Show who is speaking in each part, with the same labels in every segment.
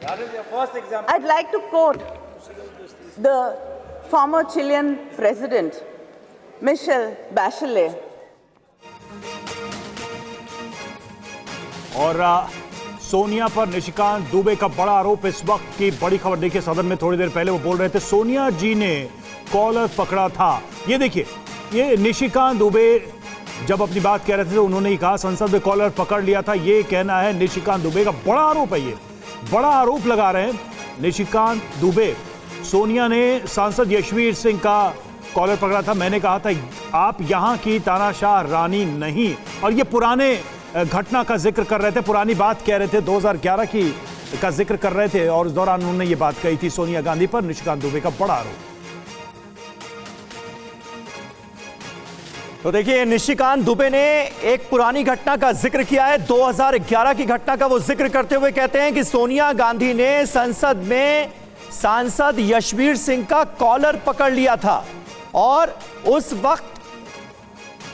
Speaker 1: I'd like to quote the former Chilean president, Michelle Bachelet.
Speaker 2: और सोनिया पर निशिकांत दुबे का बड़ा आरोप। इस वक्त की बड़ी खबर देखिए, सदन में थोड़ी देर पहले वो बोल रहे थे सोनिया जी ने कॉलर पकड़ा था। ये देखिए, ये निशिकांत दुबे जब अपनी बात कह रहे थे तो उन्होंने ही कहा संसद में कॉलर पकड़ लिया था। ये कहना है निशिकांत दुबे का, बड़ा आरोप है, ये बड़ा आरोप लगा रहे हैं निशिकांत दुबे। सोनिया ने सांसद यशवीर सिंह का कॉलर पकड़ा था। मैंने कहा था आप यहां की तानाशाह रानी नहीं, और ये पुराने घटना का जिक्र कर रहे थे, पुरानी बात कह रहे थे, 2011 की का जिक्र कर रहे थे, और उस दौरान उन्होंने ये बात कही थी सोनिया गांधी पर निशिकांत दुबे का बड़ा आरोप।
Speaker 3: तो देखिए, निशिकांत दुबे ने एक पुरानी घटना का जिक्र किया है। 2011 की घटना का वो जिक्र करते हुए कहते हैं कि सोनिया गांधी ने संसद में सांसद यशवीर सिंह का कॉलर पकड़ लिया था और उस वक्त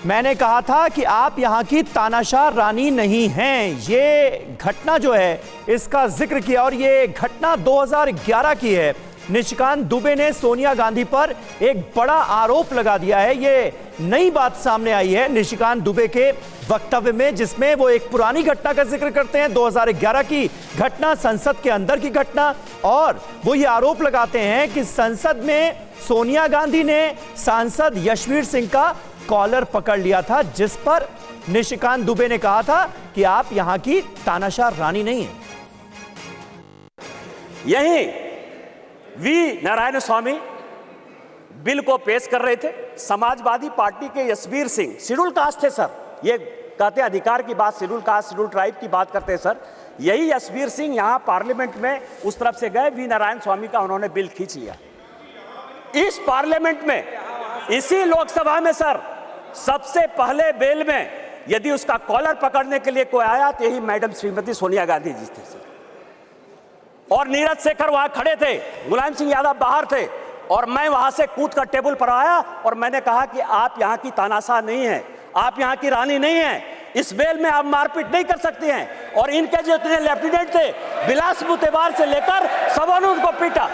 Speaker 3: मैंने कहा था कि आप यहां की तानाशाह रानी नहीं हैं। ये घटना जो है इसका जिक्र किया, और ये घटना 2011 की है। निशिकांत दुबे ने सोनिया गांधी पर एक बड़ा आरोप लगा दिया है। ये नई बात सामने आई है निशिकांत दुबे के वक्तव्य में, जिसमें वो एक पुरानी घटना का जिक्र करते हैं, 2011 की घटना, संसद के अंदर की घटना, और वो ये आरोप लगाते हैं कि संसद में सोनिया गांधी ने सांसद यशवीर सिंह का कॉलर पकड़ लिया था, जिस पर निशिकांत दुबे ने कहा था कि आप यहां की तानाशाह रानी नहीं हैं।
Speaker 4: यही वी नारायण स्वामी बिल को पेश कर रहे थे। समाजवादी पार्टी के यशवीर सिंह शेड्यूल कास्ट थे सर, ये कहते हैं अधिकार की बात, शेड्यूल कास्ट शेड्यूल ट्राइब की बात करते हैं सर। यही यशवीर सिंह यहां पार्लियामेंट में उस तरफ से गए, वी नारायण स्वामी का उन्होंने बिल खींच लिया। इस पार्लियामेंट में, इसी लोकसभा में सर, सबसे पहले बिल में यदि उसका कॉलर पकड़ने के लिए कोई आया तो यही मैडम श्रीमती सोनिया गांधी जी थे सर। और नीरज शेखर वहां खड़े थे, मुलायम सिंह यादव बाहर थे, और मैं वहां से कूद कर टेबल पर आया और मैंने कहा कि आप यहां की तानाशाह नहीं हैं, आप यहां की रानी नहीं हैं, इस बेल में आप मारपीट नहीं कर सकते हैं। और इनके जो इतने लेफ्टिनेंट थे, बिलास मुतेबार से लेकर सबों ने उनको पीटा।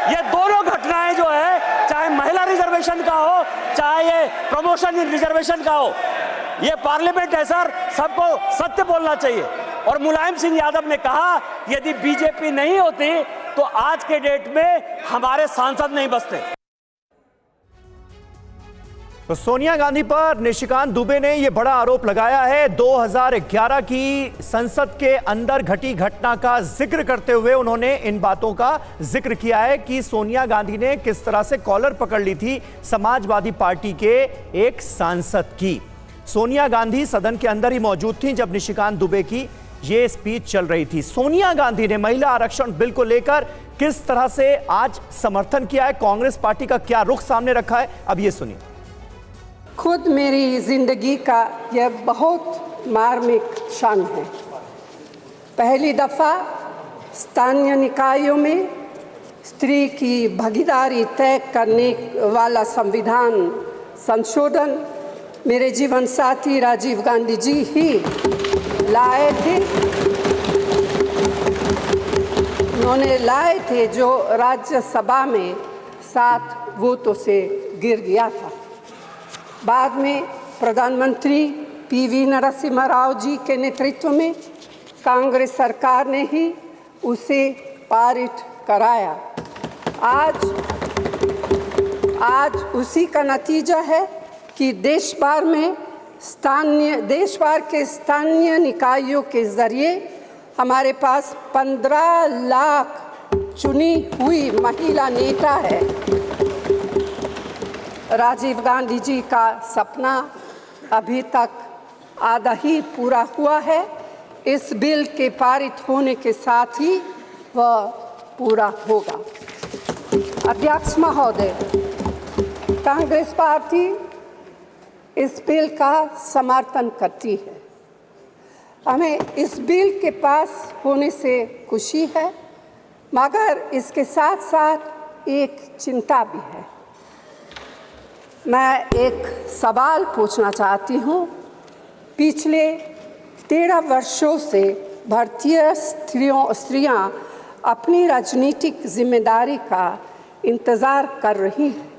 Speaker 4: ये दोनों घटनाएं जो है, चाहे महिला रिजर्वेशन का हो, चाहे ये प्रमोशन रिजर्वेशन का हो, ये पार्लियामेंट है सर, सबको सत्य बोलना चाहिए। और मुलायम सिंह यादव ने कहा यदि बीजेपी नहीं होती तो आज के डेट में हमारे सांसद नहीं बचते।
Speaker 3: तो सोनिया गांधी पर निशिकांत दुबे ने यह बड़ा आरोप लगाया है। 2011 की संसद के अंदर घटी घटना का जिक्र करते हुए उन्होंने इन बातों का जिक्र किया है कि सोनिया गांधी ने किस तरह से कॉलर पकड़ ली थी समाजवादी पार्टी के एक सांसद की। सोनिया गांधी सदन के अंदर ही मौजूद थी जब निशिकांत दुबे की ये स्पीच चल रही थी। सोनिया गांधी ने महिला आरक्षण बिल को लेकर किस तरह से आज समर्थन किया है, कांग्रेस पार्टी का क्या रुख सामने रखा है, अब ये सुनिए।
Speaker 5: खुद मेरी जिंदगी का यह बहुत मार्मिक क्षण है। पहली दफा स्थानीय निकायों में स्त्री की भागीदारी तय करने वाला संविधान संशोधन मेरे जीवन साथी राजीव गांधी जी ही लाए थे। उन्होंने लाए थे जो राज्यसभा में 7 वोटों से गिर गया था। बाद में प्रधानमंत्री पीवी नरसिम्हा राव जी के नेतृत्व में कांग्रेस सरकार ने ही उसे पारित कराया। आज उसी का नतीजा है कि देश भर के स्थानीय निकायों के जरिए हमारे पास 15 लाख चुनी हुई महिला नेता है। राजीव गांधी जी का सपना अभी तक आधा ही पूरा हुआ है। इस बिल के पारित होने के साथ ही वह पूरा होगा। अध्यक्ष महोदय, कांग्रेस पार्टी इस बिल का समर्थन करती है। हमें इस बिल के पास होने से खुशी है, मगर इसके साथ साथ एक चिंता भी है। मैं एक सवाल पूछना चाहती हूँ। पिछले 13 वर्षों से भारतीय स्त्रियाँ अपनी राजनीतिक जिम्मेदारी का इंतज़ार कर रही हैं।